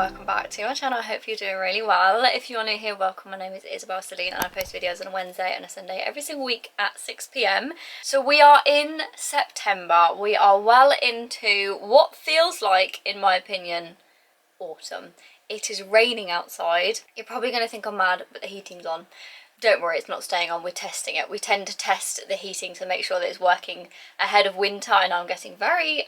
welcome back to my channel. I hope you're doing really well. If you are new here, welcome. My name is Isabel Celine and I post videos on a Wednesday and a Sunday every single week at 6 PM. So we are in September. We are well into what feels like, in my opinion, autumn. It is raining outside. You're probably going to think I'm mad, but the heating's on. Don't worry, it's not staying on, we're testing it. We tend to test the heating to make sure that it's working ahead of winter, and I'm getting very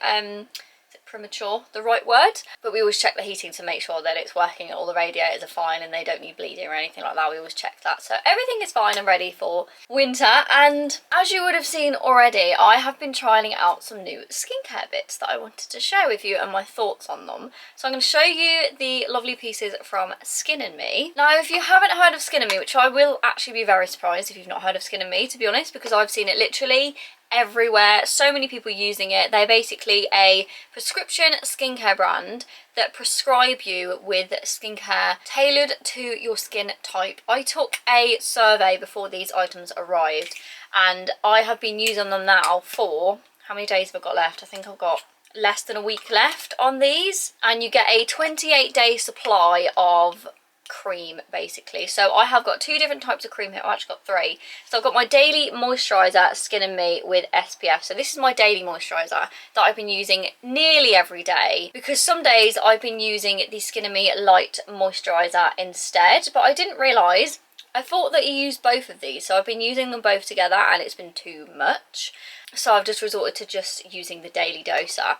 is it premature, the right word? But we always check the heating to make sure that it's working, all the radiators are fine and they don't need bleeding or anything like that. We always check that. So everything is fine and ready for winter. And as you would have seen already, I have been trialing out some new skincare bits that I wanted to share with you and my thoughts on them. So I'm going to show you the lovely pieces from Skin & Me. Now, if you haven't heard of Skin & Me, which I will actually be very surprised if you've not heard of Skin & Me, to be honest, because I've seen it literally everywhere, so many people using it. They're basically a prescription skincare brand that prescribe you with skincare tailored to your skin type. I took a survey before these items arrived and I have been using them now for, how many days have I got left? I think I've got less than a week left on these, and you get a 28-day supply of cream basically. So I have got 2 different types of cream here. I've actually got 3. So I've got my daily moisturiser Skin and Me with SPF. So this is my daily moisturiser that I've been using nearly every day, because some days I've been using the Skin and Me light moisturiser instead, but I didn't realise, I thought that you used both of these, so I've been using them both together and it's been too much. So I've just resorted to just using the daily doser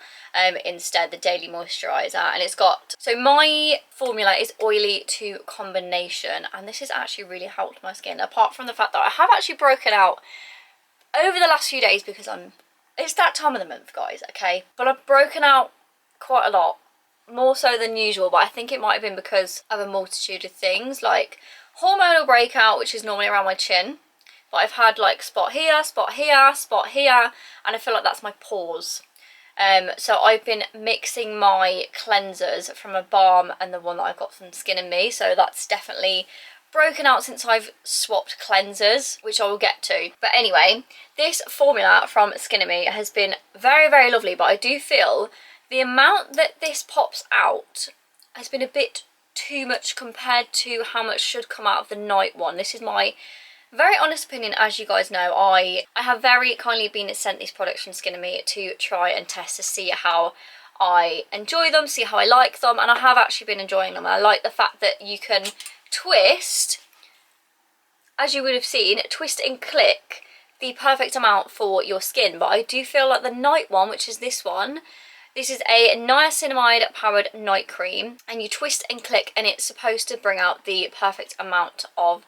instead, the daily moisturiser. And it's got, so my formula is oily to combination, and this has actually really helped my skin, apart from the fact that I have actually broken out over the last few days, because it's that time of the month, guys, okay? But I've broken out quite a lot, more so than usual, but I think it might have been because of a multitude of things, like hormonal breakout, which is normally around my chin. But I've had like spot here, spot here, spot here, and I feel like that's my pores. So I've been mixing my cleansers from a balm and the one that I got from Skin and Me. So that's definitely broken out since I've swapped cleansers, which I will get to. But anyway, this formula from Skin and Me has been very, very lovely. But I do feel the amount that this pops out has been a bit too much compared to how much should come out of the night one. This is my very honest opinion. As you guys know, I have very kindly been sent these products from Skin and Me to try and test to see how I enjoy them, see how I like them, and I have actually been enjoying them. And I like the fact that you can twist, as you would have seen, twist and click the perfect amount for your skin. But I do feel like the night one, which is this one, this is a niacinamide powered night cream, and you twist and click and it's supposed to bring out the perfect amount of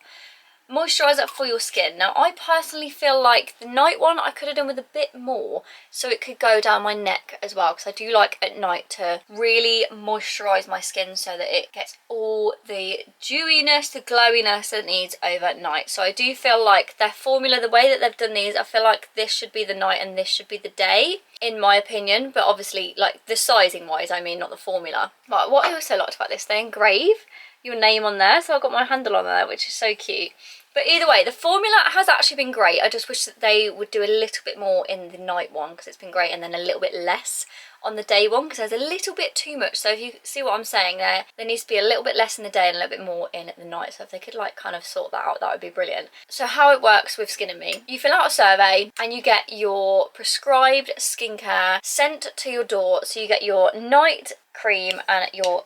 moisturiser for your skin. Now I personally feel like the night one I could have done with a bit more, so it could go down my neck as well, because I do like at night to really moisturise my skin so that it gets all the dewiness, the glowiness that it needs overnight. So I do feel like their formula, the way that they've done these, I feel like this should be the night and this should be the day, in my opinion. But obviously, like the sizing wise, I mean, not the formula. But what I also liked about this, they engrave your name on there, so I've got my handle on there, which is so cute. But either way, the formula has actually been great. I just wish that they would do a little bit more in the night one, because it's been great, and then a little bit less on the day one, because there's a little bit too much. So if you see what I'm saying there needs to be a little bit less in the day and a little bit more in the night. So if they could like kind of sort that out, that would be brilliant. So how it works with Skin and Me, you fill out a survey and you get your prescribed skincare sent to your door. So you get your night cream and your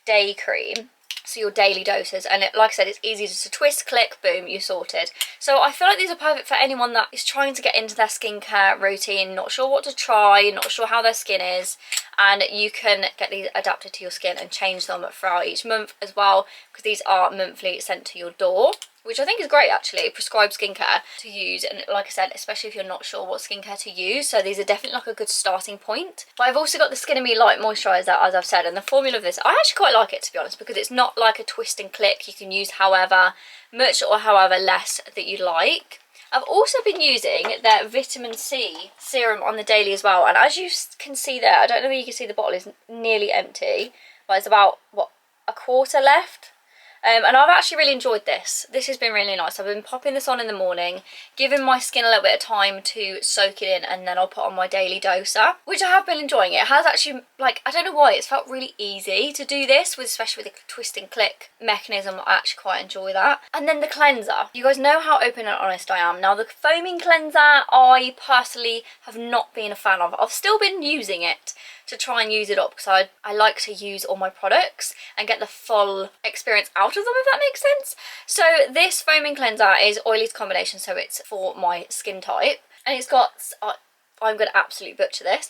day cream, so your daily doses, and like I said, it's easy just to twist, click, boom, you're sorted. So I feel like these are perfect for anyone that is trying to get into their skincare routine, not sure what to try, not sure how their skin is, and you can get these adapted to your skin and change them throughout each month as well, because these are monthly sent to your door, which I think is great actually, prescribed skincare to use. And like I said, especially if you're not sure what skincare to use, so these are definitely like a good starting point. But I've also got the Skin and Me Light Moisturiser, as I've said, and the formula of this, I actually quite like it, to be honest, because it's not like a twist and click. You can use however much or however less that you like. I've also been using their vitamin C serum on the daily as well, and as you can see there, I don't know if you can see, the bottle is nearly empty, but it's about, what, a quarter left. And I've actually really enjoyed this. This has been really nice. I've been popping this on in the morning, giving my skin a little bit of time to soak it in, and then I'll put on my daily doser, which I have been enjoying. It has actually, like, I don't know why, it's felt really easy to do this, with, especially with the twist and click mechanism. I actually quite enjoy that. And then the cleanser. You guys know how open and honest I am. Now, the foaming cleanser, I personally have not been a fan of. I've still been using it to try and use it up, because I like to use all my products and get the full experience out of them, if that makes sense. So this foaming cleanser is oily to combination, so it's for my skin type, and it's got, I'm going to absolutely butcher this,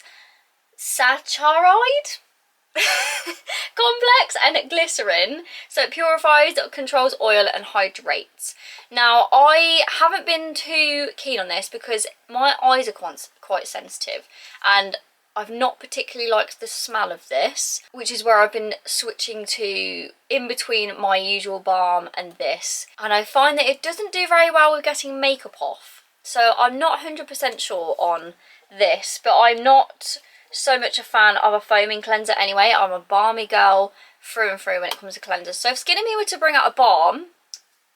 saccharide complex and glycerin, so it purifies, controls oil and hydrates. Now I haven't been too keen on this because my eyes are quite sensitive, and I've not particularly liked the smell of this, which is where I've been switching to in between my usual balm and this, and I find that it doesn't do very well with getting makeup off. So I'm not 100% sure on this, but I'm not so much a fan of a foaming cleanser anyway. I'm a balmy girl through and through when it comes to cleansers. So if Skin and Me were to bring out a balm,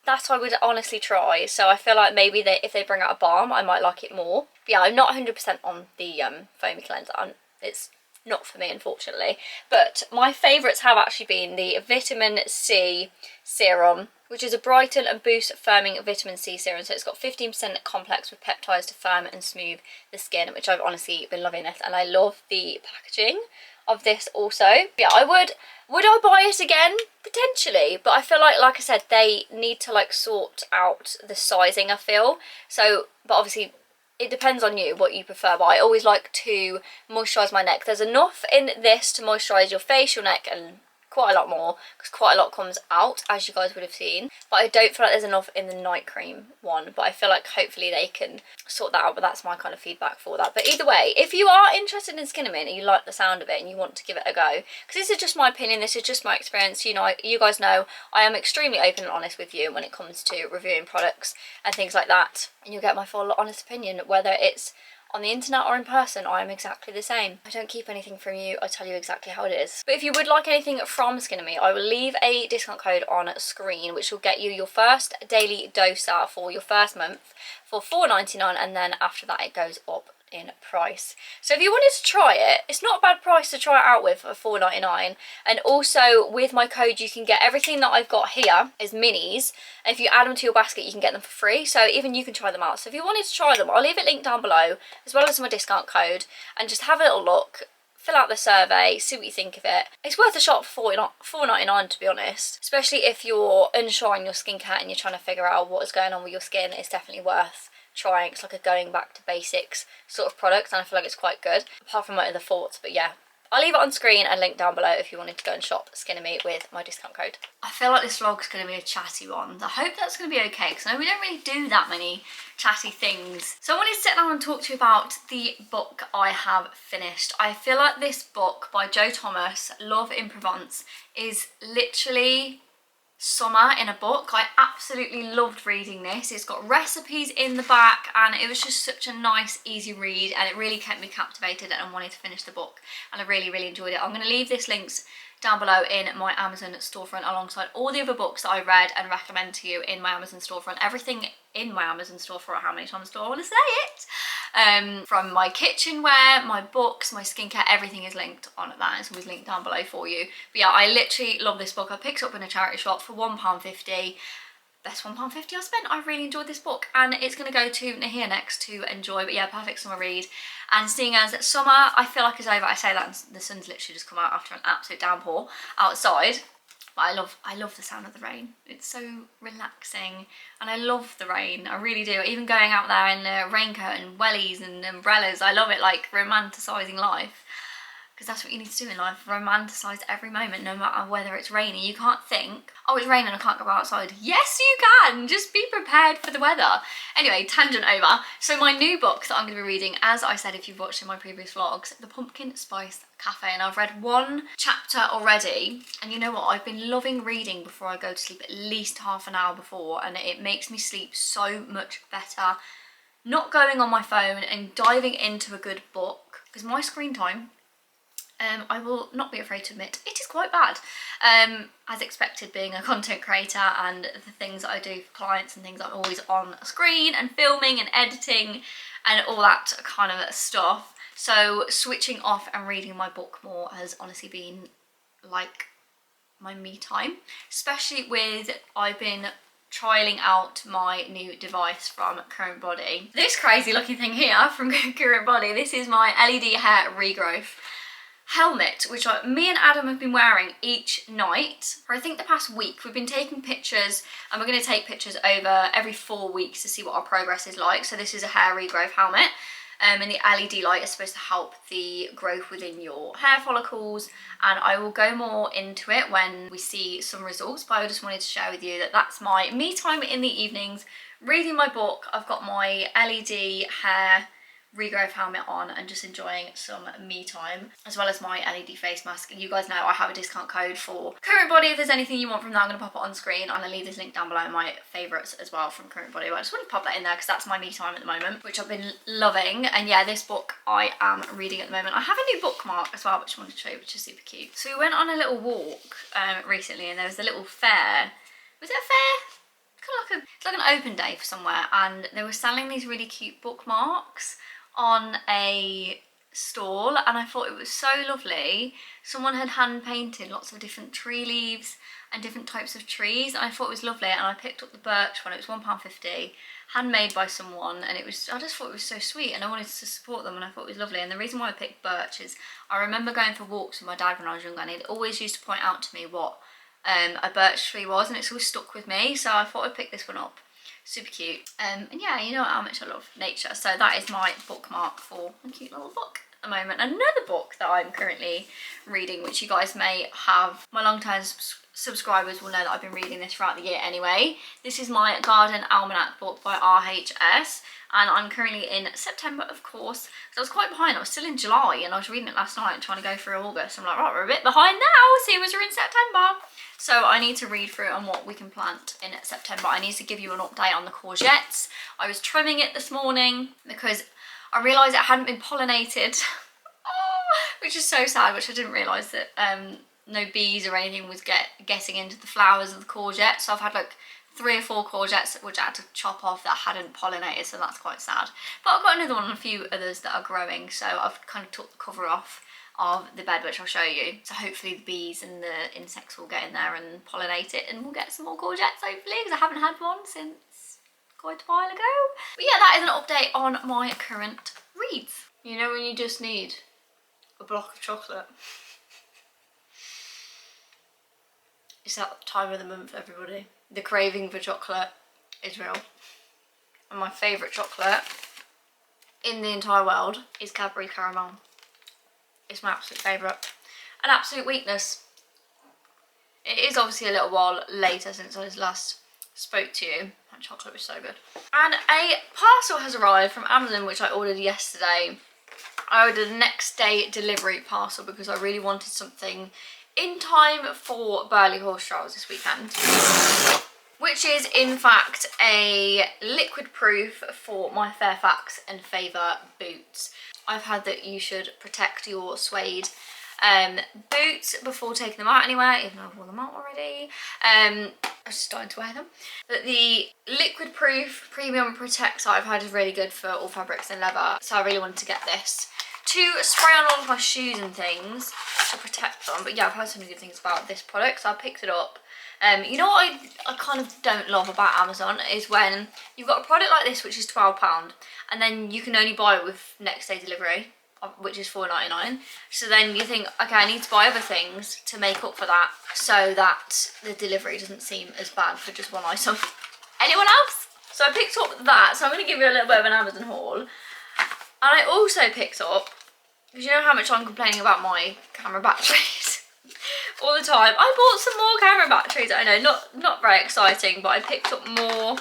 that I would honestly try. So I feel like maybe if they bring out a balm, I might like it more. But yeah, I'm not 100% on the foamy cleanser. It's not for me, unfortunately. But my favourites have actually been the Vitamin C Serum, which is a brighten and boost firming vitamin C serum. So it's got 15% complex with peptides to firm and smooth the skin, which I've honestly been loving it. And I love the packaging of this also. Yeah, would I buy it again? Potentially, but I feel like I said, they need to like sort out the sizing, I feel. So, but obviously it depends on you, what you prefer, but I always like to moisturise my neck. There's enough in this to moisturise your face, your neck, and quite a lot more, because quite a lot comes out, as you guys would have seen. But I don't feel like there's enough in the night cream one, but I feel like hopefully they can sort that out. But that's my kind of feedback for that. But either way, if you are interested in Skinnamin and you like the sound of it and you want to give it a go, because this is just my opinion, this is just my experience, you know, you guys know I am extremely open and honest with you when it comes to reviewing products and things like that, and you'll get my full honest opinion, whether it's on the internet or in person. I am exactly the same. I don't keep anything from you, I tell you exactly how it is. But if you would like anything from Skinnamin, I will leave a discount code on screen, which will get you your first daily doser for your first month for £4.99, and then after that it goes up in price. So if you wanted to try it, it's not a bad price to try it out with for £4.99. And also with my code you can get everything that I've got here is minis, and if you add them to your basket you can get them for free, so even you can try them out. So if you wanted to try them, I'll leave it linked down below as well as my discount code, and just have a little look, fill out the survey, see what you think of it. It's worth a shot for £4.99 to be honest, especially if you're unsure on your skincare and you're trying to figure out what is going on with your skin. It's definitely worth trying. It's like a going back to basics sort of product, and I feel like it's quite good, apart from my other thoughts. But yeah, I'll leave it on screen and link down below if you wanted to go and shop Skinnamin with my discount code. I feel like this vlog's going to be a chatty one. I hope that's going to be okay, because I know we don't really do that many chatty things. So I wanted to sit down and talk to you about the book I have finished. I feel like this book by Jo Thomas, Love in Provence, is literally summer in a book. I absolutely loved reading this. It's got recipes in the back and it was just such a nice easy read, and it really kept me captivated and wanted to finish the book, and I really enjoyed it. I'm going to leave this links down below in my Amazon storefront alongside all the other books that I read and recommend to you in my Amazon storefront. Everything in my Amazon storefront, how many times do I want to say it? From my kitchenware, my books, my skincare, everything is linked on that. It's always linked down below for you. But yeah, I literally love this book. I picked it up in a charity shop for £1.50. Best £1.50 I spent. I really enjoyed this book, and it's going to go to Nahir next to enjoy. But yeah, perfect summer read. And seeing as summer, I feel like, is over, I say that and the sun's literally just come out after an absolute downpour outside. But I love the sound of the rain. It's so relaxing, and I love the rain. I really do. Even going out there in a raincoat and wellies and umbrellas, I love it, like romanticising life. Because that's what you need to do in life, romanticise every moment, no matter whether it's raining. You can't think, oh, it's raining, I can't go outside. Yes, you can, just be prepared for the weather. Anyway, tangent over. So my new book that I'm going to be reading, as I said if you've watched in my previous vlogs, The Pumpkin Spice Cafe, and I've read one chapter already, and you know what, I've been loving reading before I go to sleep, at least half an hour before, and it makes me sleep so much better. Not going on my phone and diving into a good book, because my screen time, I will not be afraid to admit, it is quite bad. As expected, being a content creator and the things that I do for clients and things, I'm always on a screen and filming and editing and all that kind of stuff. So switching off and reading my book more has honestly been like my me time, especially with, I've been trialing out my new device from Current Body. This crazy looking thing here from Current Body, this is my LED hair regrowth helmet, which me and Adam have been wearing each night for I think the past week. We've been taking pictures, and we're going to take pictures over every 4 weeks to see what our progress is like. So this is a hair regrowth helmet, and the LED light is supposed to help the growth within your hair follicles, and I will go more into it when we see some results. But I just wanted to share with you that that's my me time in the evenings, reading my book. I've got my LED hair regrowth helmet on and just enjoying some me time, as well as my LED face mask. And you guys know I have a discount code for Current Body. If there's anything you want from that, I'm going to pop it on screen, and I'll leave this link down below, my favourites as well from Current Body. But I just want to pop that in there because that's my me time at the moment, which I've been loving. And yeah, this book I am reading at the moment. I have a new bookmark as well, which I wanted to show you, which is super cute. So we went on a little walk recently, and there was a little fair. Was it a fair? It's like an open day for somewhere, and they were selling these really cute bookmarks on a stall and I thought it was so lovely. Someone had hand painted lots of different tree leaves and different types of trees, and I thought it was lovely, and I picked up the birch one. It was £1.50, handmade by someone, and I just thought it was so sweet, and I wanted to support them, and I thought it was lovely. And the reason why I picked birch is I remember going for walks with my dad when I was younger, and he'd always used to point out to me what a birch tree was, and it's always stuck with me, so I thought I'd pick this one up. Super cute. And yeah, you know how much I love nature, so that is my bookmark for a cute little book at the moment. Another book that I'm currently reading, which you guys may have, my long-term subscribers will know that I've been reading this throughout the year anyway. This is my Garden Almanac book by RHS, and I'm currently in September, of course. So I was quite behind. I was still in July and I was reading it last night and trying to go through August. I'm like, right, we're a bit behind now, see as we're in September. So I need to read through on what we can plant in September. I need to give you an update on the courgettes. I was trimming it this morning because I realised it hadn't been pollinated, which is so sad, which I didn't realise that no bees or anything was getting into the flowers of the courgette. So I've had like 3 or 4 courgettes which I had to chop off that hadn't pollinated, so that's quite sad. But I've got another one and a few others that are growing, so I've kind of took the cover off of the bed, which I'll show you. So hopefully the bees and the insects will get in there and pollinate it, and we'll get some more courgettes hopefully, because I haven't had one since quite a while ago. But yeah, that is an update on my current reads. You know when you just need a block of chocolate? It's that time of the month, everybody. The craving for chocolate is real. And my favourite chocolate in the entire world is Cadbury Caramel. It's my absolute favourite. An absolute weakness. It is obviously a little while later since I last spoke to you. That chocolate was so good. And a parcel has arrived from Amazon, which I ordered yesterday. I ordered a next day delivery parcel because I really wanted something in time for Burley Horse Trials this weekend, which is in fact a liquid proof for my Fairfax and Favour boots. I've heard that you should protect your suede boots before taking them out anywhere, even though I've worn them out already. I'm just starting to wear them. But the liquid proof premium protector I've heard is really good for all fabrics and leather, so I really wanted to get this to spray on all of my shoes and things to protect them. But yeah, I've heard so many good things about this product, so I picked it up. You know what I kind of don't love about Amazon is when you've got a product like this which is £12 and then you can only buy it with next day delivery, which is £4.99. So then you think, okay, I need to buy other things to make up for that so that the delivery doesn't seem as bad for just one item. Anyone else? So I picked up that, so I'm going to give you a little bit of an Amazon haul. And I also picked up, because you know how much I'm complaining about my camera batteries all the time. I bought some more camera batteries. I know, not very exciting, but I picked up more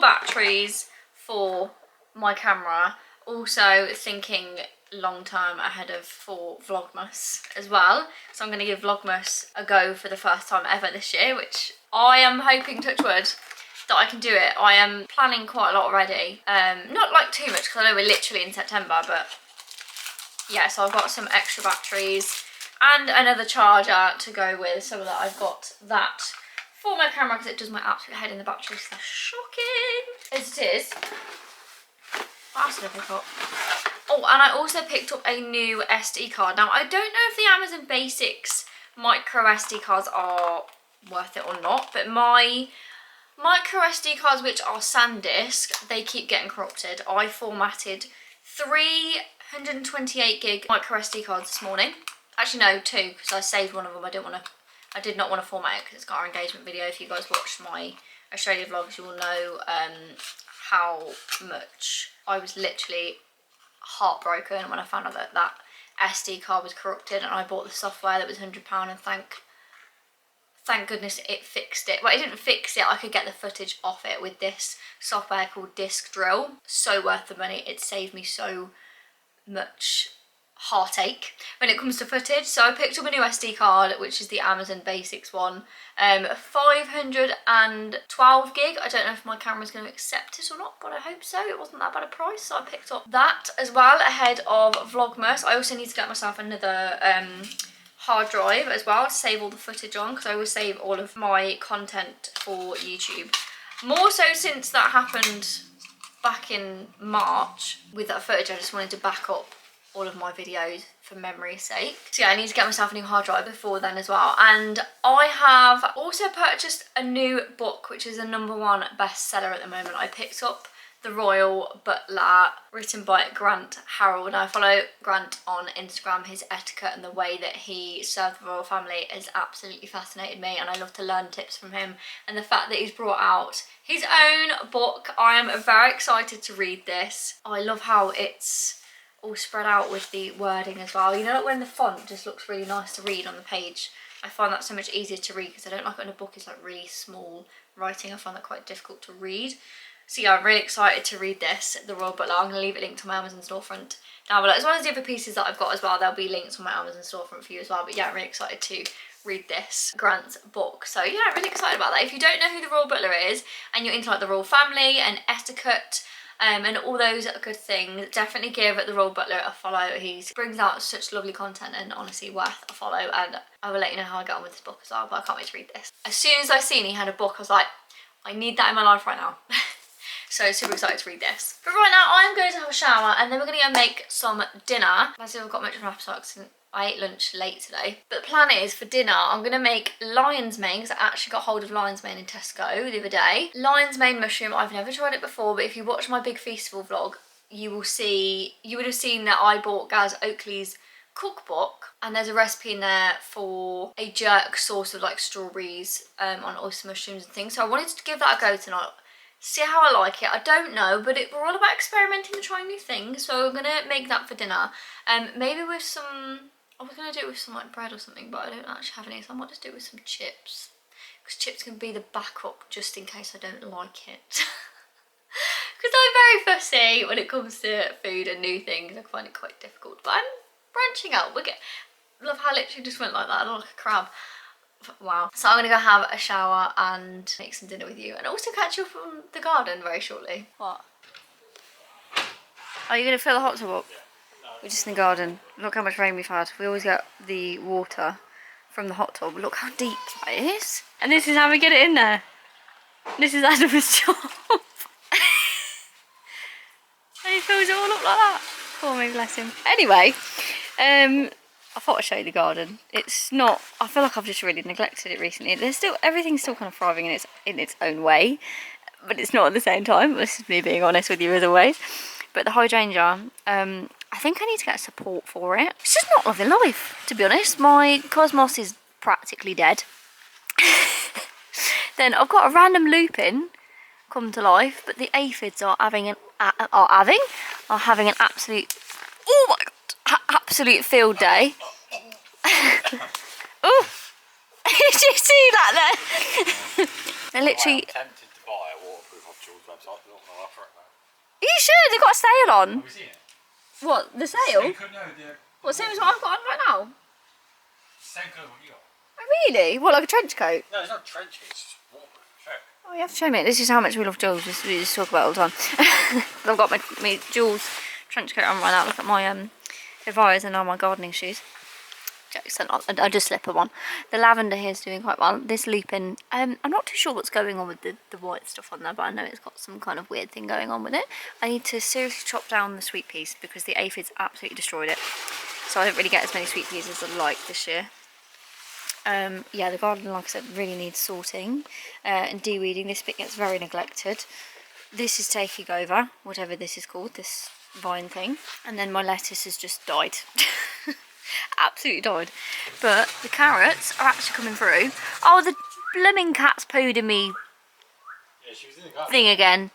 batteries for my camera. Also thinking long term ahead of for Vlogmas as well. So I'm going to give Vlogmas a go for the first time ever this year, which I am hoping, touch wood, that I can do it. I am planning quite a lot already. Not like too much because I know we're literally in September, but yeah, so I've got some extra batteries and another charger to go with, so that I've got that for my camera because it does my absolute head in the batteries. So shocking as it is. What else did I pick up? Oh, and I also picked up a new SD card. Now, I don't know if the Amazon Basics micro SD cards are worth it or not, but my micro SD cards, which are SanDisk, they keep getting corrupted. I formatted 328 gig micro SD cards this morning. Actually no, 2, because I saved one of them. I did not want to format it because it's got our engagement video. If you guys watched my Australia vlogs, you will know how much I was literally heartbroken when I found out that that SD card was corrupted, and I bought the software that was £100, and thank goodness it fixed it. Well, it didn't fix it, I could get the footage off it with this software called Disc Drill. So worth the money. It saved me so much heartache when it comes to footage. So I picked up a new SD card, which is the Amazon Basics one, 512 gig. I don't know if my camera's going to accept it or not, but I hope so. It wasn't that bad a price, so I picked up that as well ahead of Vlogmas. I also need to get myself another hard drive as well to save all the footage on, because I always save all of my content for YouTube. More so since that happened back in March with that footage, I just wanted to back up all of my videos for memory's sake. So yeah, I need to get myself a new hard drive before then as well. And I have also purchased a new book, which is a #1 bestseller at the moment. I picked up The Royal Butler, written by Grant Harold. I follow Grant on Instagram. His etiquette and the way that he served the royal family has absolutely fascinated me, and I love to learn tips from him. And the fact that he's brought out his own book, I am very excited to read this. I love how it's all spread out with the wording as well. You know, like when the font just looks really nice to read on the page. I find that so much easier to read because I don't like when a book is like really small writing. I find that quite difficult to read. So yeah, I'm really excited to read this, The Royal Butler. I'm going to leave it linked to my Amazon storefront down below, as well as the other pieces that I've got as well. There'll be links on my Amazon storefront for you as well. But yeah, I'm really excited to read this Grant's book. So yeah, I'm really excited about that. If you don't know who the Royal Butler is and you're into like the royal family and etiquette and all those good things, definitely give the Royal Butler a follow. He brings out such lovely content and honestly worth a follow, and I will let you know how I get on with this book as well, but I can't wait to read this. As soon as I seen he had a book, I was like, I need that in my life right now. So super excited to read this. But right now I'm going to have a shower and then we're going to go make some dinner. I see I've got much of an appetite because I ate lunch late today. But the plan is for dinner I'm going to make lion's mane, because I actually got hold of lion's mane in Tesco the other day. Lion's mane mushroom, I've never tried it before, but if you watch my Big Feastival vlog, you would have seen that I bought Gaz Oakley's cookbook, and there's a recipe in there for a jerk sauce of like strawberries on oyster mushrooms and things. So I wanted to give that a go tonight. See how I like it. I don't know, but we're all about experimenting and trying new things. So I'm gonna make that for dinner. Maybe with some, I was gonna do it with some like bread or something, but I don't actually have any, so I might just do it with some chips. Because chips can be the backup just in case I don't like it. Because I'm very fussy when it comes to food and new things. I find it quite difficult, but I'm branching out. Love how I literally just went like that. I look like a crab. Wow. So I'm gonna go have a shower and make some dinner with you, and also catch you up on the garden very shortly. What? Are you gonna fill the hot tub up? No. We're just in the garden. Look how much rain we've had. We always get the water from the hot tub. Look how deep that is. And this is how we get it in there. This is Adam's job. And he fills it all up like that. Poor me, bless him. Anyway, I thought I'd show you the garden. It's not, I feel like I've just really neglected it recently. Everything's still kind of thriving in its own way, but it's not at the same time. This is me being honest with you as always. But the hydrangea, I think I need to get support for it. It's just not loving life, to be honest. My cosmos is practically dead. Then I've got a random lupin come to life, but the aphids are having an absolute, oh my god, absolute field day. Oh, did you see that there? They're literally. I'm tempted to buy a waterproof off Jules' website, but not going to offer it now. Are you sure they've got a sale on? Have you seen it? What, the sale? What, same as what I've got on right now? Same colour as what you got. Oh really? What, like a trench coat? No, it's not trench coat, it's just waterproof. Check. Oh, you have to show me. This is how much we love Jules. We just talk about it all the time. I've got my Jules trench coat on right now. Look at my Levi's and now my gardening shoes. I just slip them on. The lavender here is doing quite well. This lupin, I'm not too sure what's going on with the white stuff on there, but I know it's got some kind of weird thing going on with it. I need to seriously chop down the sweet peas because the aphids absolutely destroyed it. So I don't really get as many sweet peas as I'd like this year. Yeah, the garden, like I said, really needs sorting and de-weeding. This bit gets very neglected. This is taking over, whatever this is called, this vine thing. And then my lettuce has just died. Absolutely died. But the carrots are actually coming through. Oh, the blooming cat's pooed in me thing again.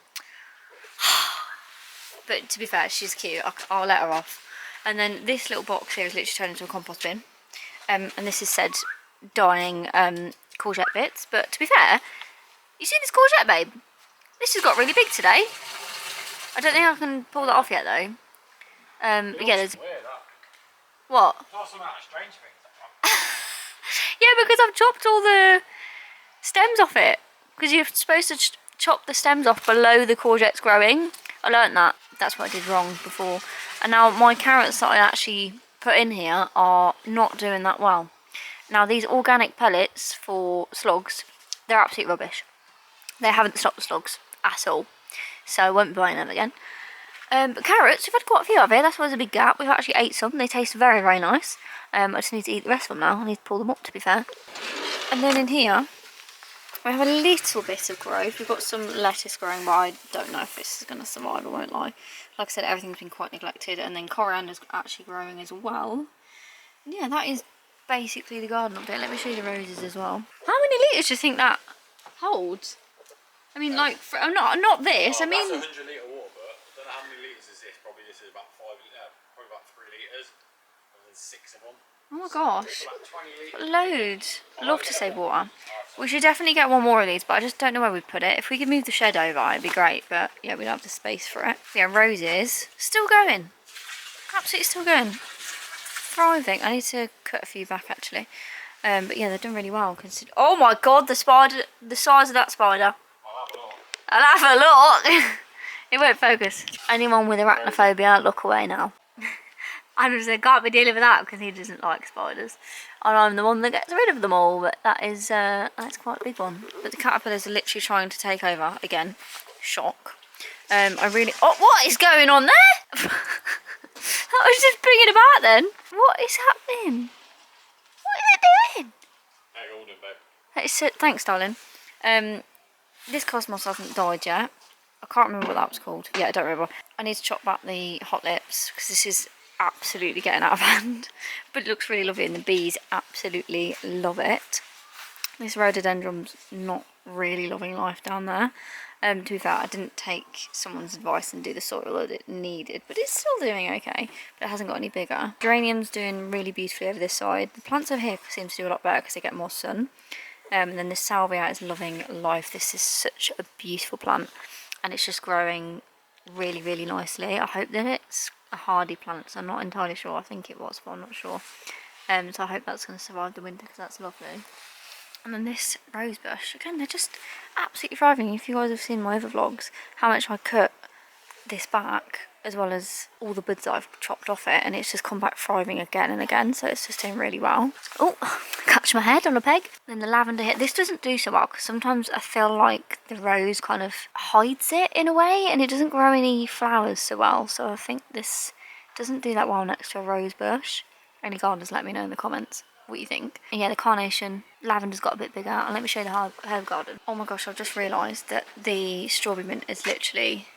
But to be fair, she's cute. I'll let her off. And then this little box here is literally turned into a compost bin. And this is said dying courgette bits. But to be fair, you see this courgette, babe? This has got really big today. I don't think I can pull that off yet though. But yeah, there's... What? Yeah, because I've chopped all the stems off it. Because you're supposed to chop the stems off below the courgettes growing. I learnt that. That's what I did wrong before. And now my carrots that I actually put in here are not doing that well. Now these organic pellets for slugs, they're absolute rubbish. They haven't stopped the slugs at all. So I won't be buying them again. But carrots, we've had quite a few of it. That's why there's a big gap. We've actually ate some. They taste very, very nice. I just need to eat the rest of them now. I need to pull them up, to be fair. And then in here, we have a little bit of growth. We've got some lettuce growing, but I don't know if this is going to survive, I won't lie. Like I said, everything's been quite neglected. And then coriander's actually growing as well. And yeah, that is basically the garden update. Let me show you the roses as well. How many litres do you think that holds? I mean, like, not this. I mean, that's 100 litre water, but I don't know how many litres is this. Probably this is about 5 litres, probably about 3 litres. And then 6 of them. oh my gosh, About 20 litres. loads. Love to save water. We should definitely get one more of these, but I just don't know where we'd put it. If we could move the shed over, it'd be great, but yeah, we don't have the space for it. Yeah, roses, still going. Absolutely still going. Thriving. I need to cut a few back, actually. But yeah, they've done really well. Oh my god, the spider, the size of that spider. I'll have a look. It won't focus. Anyone with arachnophobia, look away now. I just can't be dealing with that because he doesn't like spiders. And I'm the one that gets rid of them all, but that is that's quite a big one. But the caterpillars are literally trying to take over again. Shock. Oh, what is going on there? That was just bringing about then. What is happening? What is it doing? Hey, all done, babe. That is so, thanks, darling. This cosmos hasn't died yet. I can't remember what that was called. Yeah, I don't remember. I need to chop back the hot lips because this is absolutely getting out of hand. But it looks really lovely and the bees absolutely love it. This rhododendron's not really loving life down there. To be fair, I didn't take someone's advice and do the soil that it needed, but it's still doing okay, but it hasn't got any bigger. Geranium's doing really beautifully over this side. The plants over here seem to do a lot better because they get more sun. And then the salvia is loving life. This is such a beautiful plant and it's just growing really, really nicely. I hope that it's a hardy plant, so I'm not entirely sure. I think it was, but I'm not sure. So I hope that's going to survive the winter because that's lovely. And then this rose bush, again, they're just absolutely thriving. If you guys have seen my other vlogs, how much I cut this back, as well as all the buds that I've chopped off it, and it's just come back thriving again and again, so it's just doing really well. Oh, catch my head on a peg. Then the lavender here, this doesn't do so well, because sometimes I feel like the rose kind of hides it in a way, and it doesn't grow any flowers so well, so I think this doesn't do that well next to a rose bush. Any gardeners, let me know in the comments what you think. And yeah, the carnation, lavender's got a bit bigger, and let me show you the herb garden. Oh my gosh, I've just realised that the strawberry mint is literally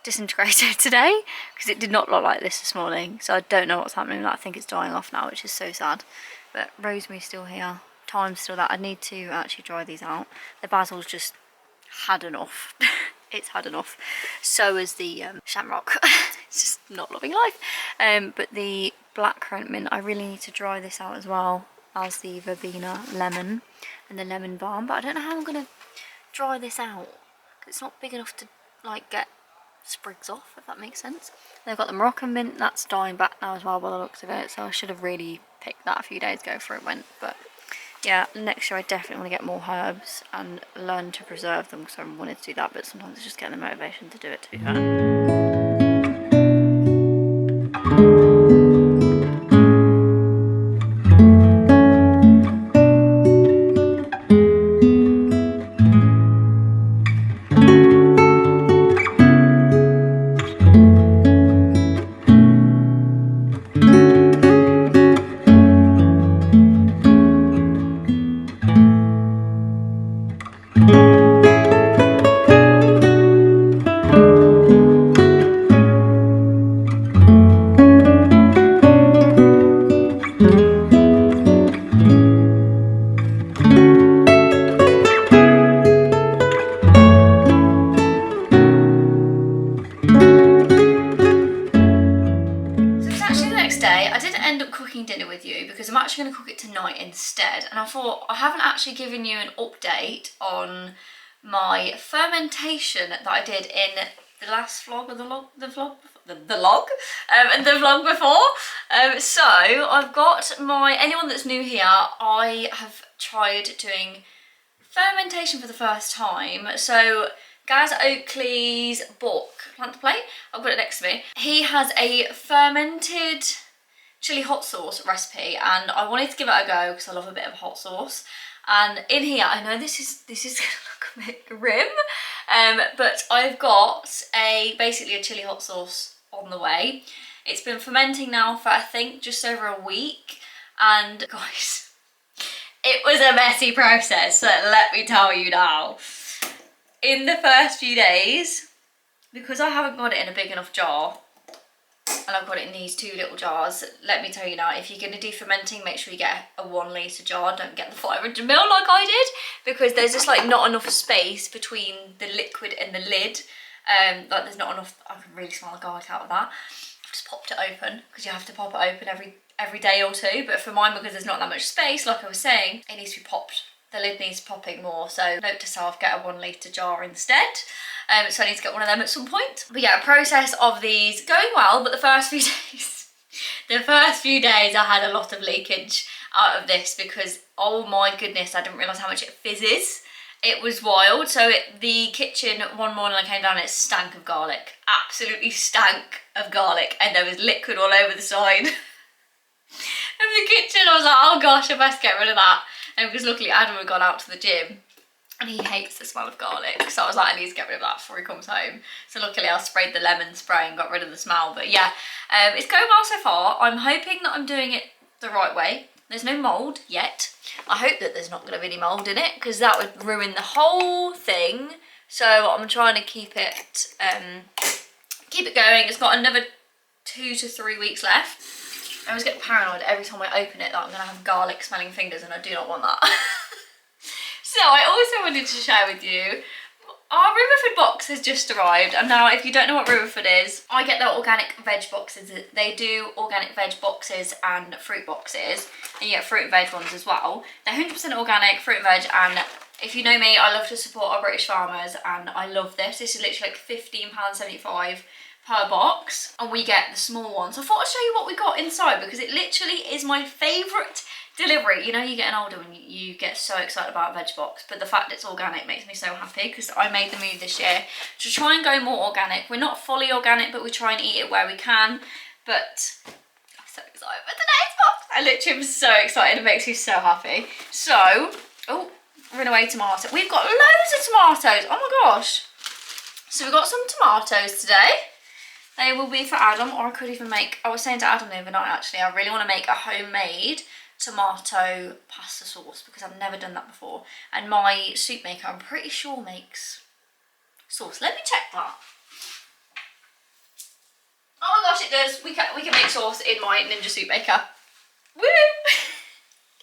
disintegrated today because it did not look like this morning, so I don't know what's happening. I think it's dying off now, which is so sad. But rosemary's still here, thyme's still that. I need to actually dry these out. The basil's just had enough. It's had enough. So is the shamrock. It's just not loving life. But the blackcurrant mint, I really need to dry this out as well as the verbena lemon and the lemon balm, but I don't know how I'm going to dry this out because it's not big enough to like get sprigs off, if that makes sense. They've got the Moroccan mint, that's dying back now as well by the looks of it, so I should have really picked that a few days ago before it went. But yeah, next year I definitely want to get more herbs and learn to preserve them because I wanted to do that, but sometimes it's just getting the motivation to do it, to be fair. Dinner with you because I'm actually going to cook it tonight instead, and I thought I haven't actually given you an update on my fermentation that I did in the last vlog or the vlog and the vlog before. So I've got anyone that's new here, I have tried doing fermentation for the first time. So Gaz Oakley's book, Plant to Plate, I've got it next to me. He has a fermented chili hot sauce recipe, and I wanted to give it a go because I love a bit of hot sauce. And in here, I know this is gonna look a bit grim, But I've got basically a chili hot sauce on the way. It's been fermenting now for I think just over a week, and guys, it was a messy process, let me tell you now. In the first few days, because I haven't got it in a big enough jar, and I've got it in these 2 little jars, let me tell you now, if you're going to do fermenting, make sure you get a 1 litre jar, don't get the 500ml like I did, because there's just like not enough space between the liquid and the lid. Like there's not enough, I can really smell the garlic out of that. I've just popped it open, because you have to pop it open every day or two, but for mine, because there's not that much space, like I was saying, it needs to be popped. The lid needs popping more, so note to self, get a 1 litre jar instead. So I need to get one of them at some point. But yeah, process of these going well, but the first few days I had a lot of leakage out of this, because oh my goodness, I didn't realise how much it fizzes. It was wild. So the kitchen, one morning I came down, it stank of garlic, absolutely stank of garlic, and there was liquid all over the side of the kitchen. I was like, oh gosh, I best get rid of that. And because luckily Adam had gone out to the gym and he hates the smell of garlic, so I was like, I need to get rid of that before he comes home. So luckily I sprayed the lemon spray and got rid of the smell. But yeah, it's going well so far. I'm hoping that I'm doing it the right way. There's no mould yet. I hope that there's not going to be any mould in it, because that would ruin the whole thing. So I'm trying to keep it going. It's got another 2 to 3 weeks left. I always get paranoid every time I open it that I'm going to have garlic smelling fingers, and I do not want that. So I also wanted to share with you, our Riverford box has just arrived. And now if you don't know what Riverford is, I get their organic veg boxes. They do organic veg boxes and fruit boxes, and you get fruit and veg ones as well. They're 100% organic, fruit and veg, and if you know me, I love to support our British farmers, and I love this. This is literally like £15.75 per box, and we get the small one. So I thought I'd show you what we got inside, because it literally is my favourite delivery. You know, you're getting older when you get so excited about a veg box, but the fact it's organic makes me so happy, because I made the move this year to try and go more organic. We're not fully organic, but we try and eat it where we can. But I'm so excited for today's box. I literally am so excited. It makes me so happy. So, oh, run away tomato. We've got loads of tomatoes. Oh my gosh. So we've got some tomatoes today. They will be for Adam, or I could even make, I was saying to Adam the other night actually, I really want to make a homemade tomato pasta sauce, because I've never done that before. And my soup maker, I'm pretty sure, makes sauce. Let me check that. Oh my gosh, it does. We can make sauce in my Ninja soup maker. Woo!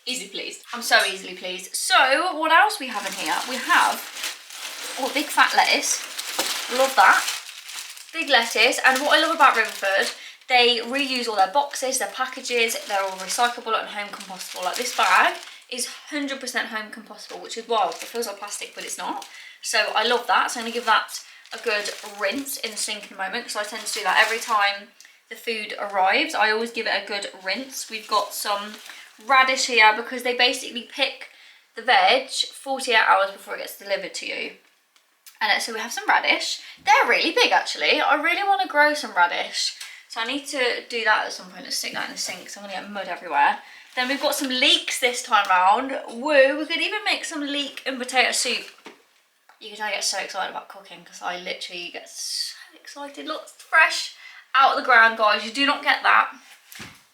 Easily pleased. I'm so easily pleased. So what else we have in here? We have, oh, big fat lettuce. Love that. Big lettuce. And what I love about Riverford, they reuse all their boxes, their packages, they're all recyclable and home compostable. Like this bag is 100% home compostable, which is wild. It feels like plastic, but it's not. So I love that. So I'm going to give that a good rinse in the sink in a moment, because I tend to do that every time the food arrives. I always give it a good rinse. We've got some radish here, because they basically pick the veg 48 hours before it gets delivered to you. And so we have some radish. They're really big actually. I really want to grow some radish. So I need to do that at some point. Let's stick that in the sink, because I'm going to get mud everywhere. Then we've got some leeks this time round. Woo, we could even make some leek and potato soup. You can tell I get so excited about cooking, because I literally get so excited. Look, it's fresh out of the ground, guys. You do not get that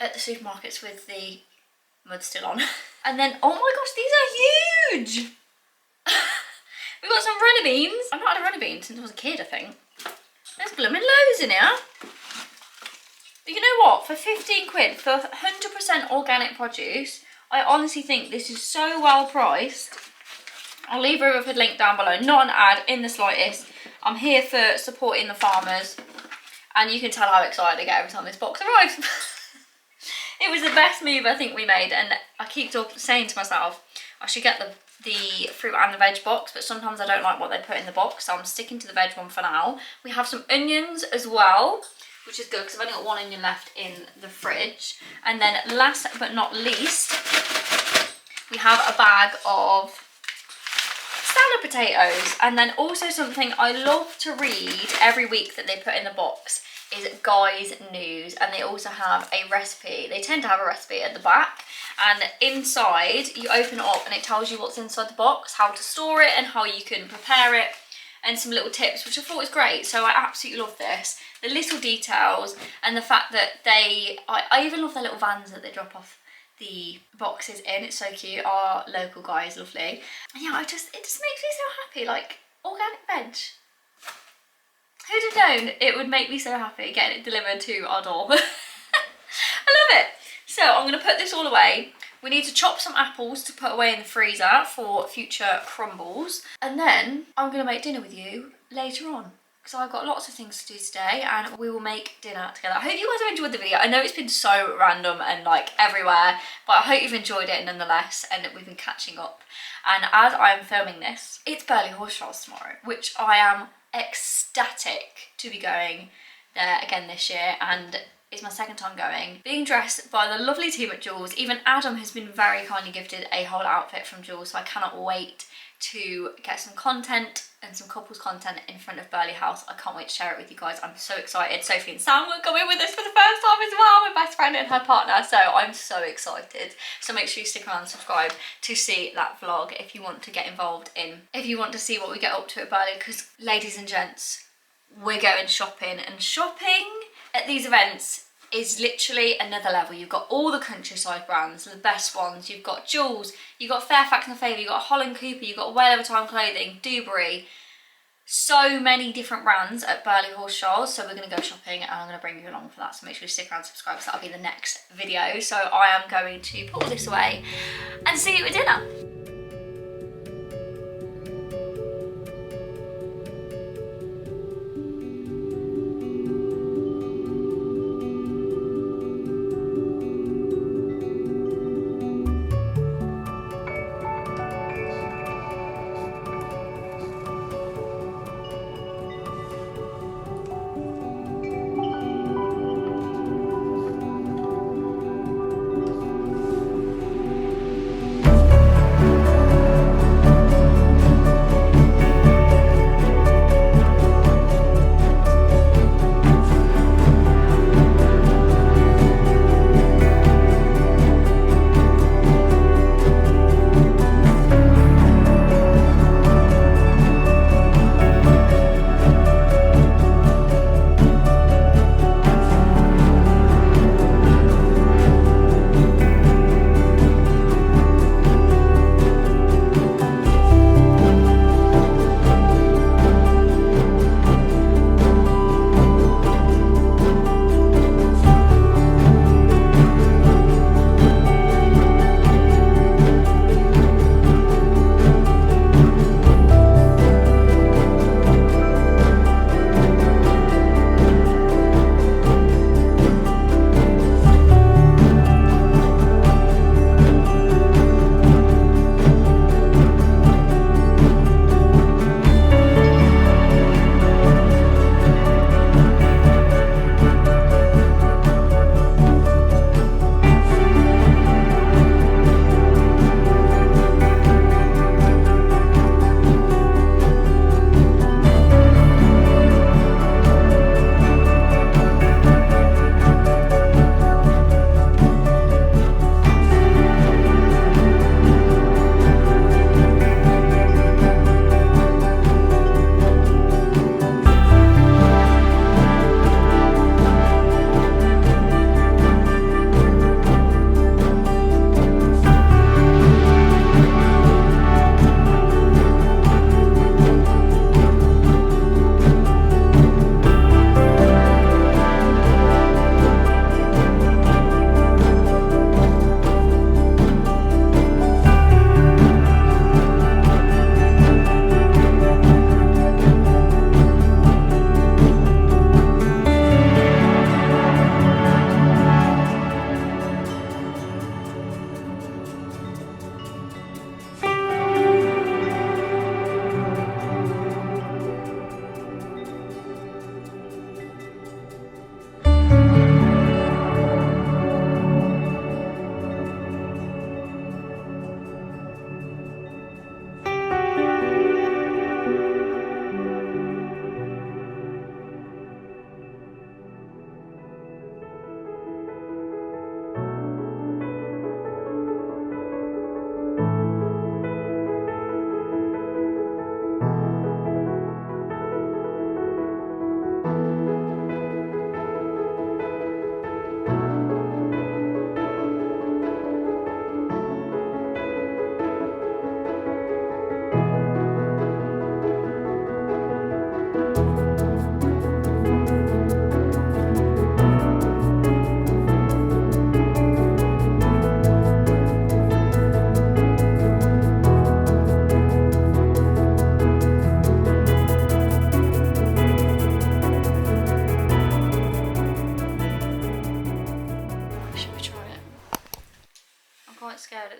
at the supermarkets with the mud still on. And then, oh my gosh, these are huge. We've got some runner beans. I've not had a runner bean since I was a kid, I think. There's blooming loads in here. But you know what? For 15 quid, for 100% organic produce, I honestly think this is so well priced. I'll leave a Riverford link down below. Not an ad in the slightest. I'm here for supporting the farmers. And you can tell how excited I get every time this box arrives. It was the best move I think we made. And I keep saying to myself, I should get the fruit and the veg box, but sometimes I don't like what they put in the box, so I'm sticking to the veg one for now. We have some onions as well, which is good, because I've only got 1 onion left in the fridge. And then last but not least, we have a bag of salad potatoes. And then also something I love to read every week that they put in the box is Guy's News, and they also have a recipe. They tend to have a recipe at the back, and inside you open it up and it tells you what's inside the box, how to store it and how you can prepare it and some little tips, which I thought was great. So I absolutely love this. The little details and the fact that I even love their little vans that they drop off the boxes in. It's so cute. Our local guy is lovely. And yeah, it just makes me so happy. Like, organic veg. Who'd have known it would make me so happy getting it delivered to our door. I love it. So I'm going to put this all away. We need to chop some apples to put away in the freezer for future crumbles. And then I'm going to make dinner with you later on. So I've got lots of things to do today and we will make dinner together. I hope you guys have enjoyed the video. I know it's been so random and like everywhere, but I hope you've enjoyed it nonetheless and that we've been catching up. And as I'm filming this, it's Burley Horse Trials tomorrow, which I am ecstatic to be going there again this year, and it's my second time going. Being dressed by the lovely team at Jules. Even Adam has been very kindly gifted a whole outfit from Jules, so I cannot wait to get some content and some couples content in front of Burley House. I can't wait to share it with you guys. I'm so excited. Sophie and Sam will go in with us for the first time as well, my best friend and her partner, so I'm so excited. So make sure you stick around and subscribe to see that vlog if you want to get involved in, if you want to see what we get up to at Burley, because ladies and gents, we're going shopping, and shopping at these events is literally another level. You've got all the countryside brands, the best ones. You've got Jules, you've got Fairfax and Favour, you've got Holland Cooper, you've got Well Over Time Clothing, Dewberry. So many different brands at Burley Horse Trials. So we're going to go shopping and I'm going to bring you along for that. So make sure you stick around and subscribe, because that'll be the next video. So I am going to put all this away and see you at dinner.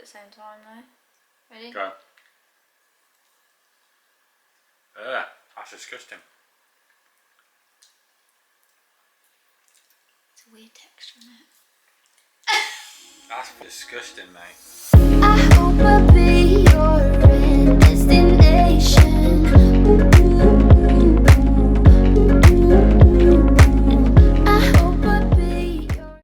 the same time though. Ready? Go. That's disgusting. It's a weird texture, isn't it? That's disgusting, mate. I hope we'll be